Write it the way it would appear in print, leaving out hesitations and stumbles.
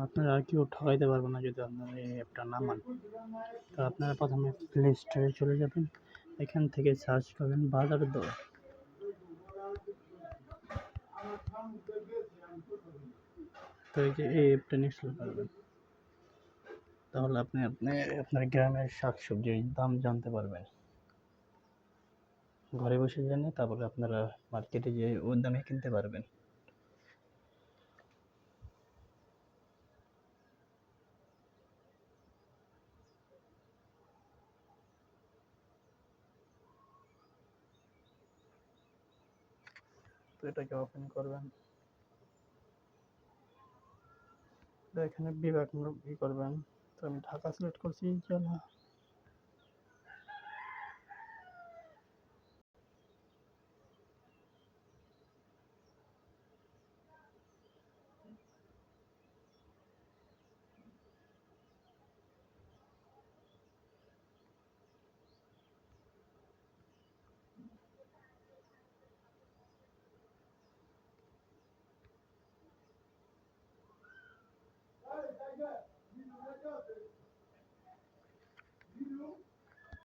আপনারা আর কেউ ঠকাইতে পারবে না যদি আপনারা এই অ্যাপটা নামান। তো আপনারা প্রথমে প্লে স্টোরে চলে যাবেন, এখান থেকে সার্চ করবেন বাজার দর। তো এই যে এই অ্যাপটা ইনস্টল করবেন, তাহলে আপনি আপনার গ্রামের শাকসবজির দাম জানতে পারবেন। ঘরে বসে জেনে তারপরে আপনারা মার্কেটে যেয়ে ওই দামে কিনতে পারবেন। তো এটাকে ওপেন করবেন, তো এখানে বিভাগ করবেন। তো আমি ঢাকা সিলেক্ট করছি, জেলা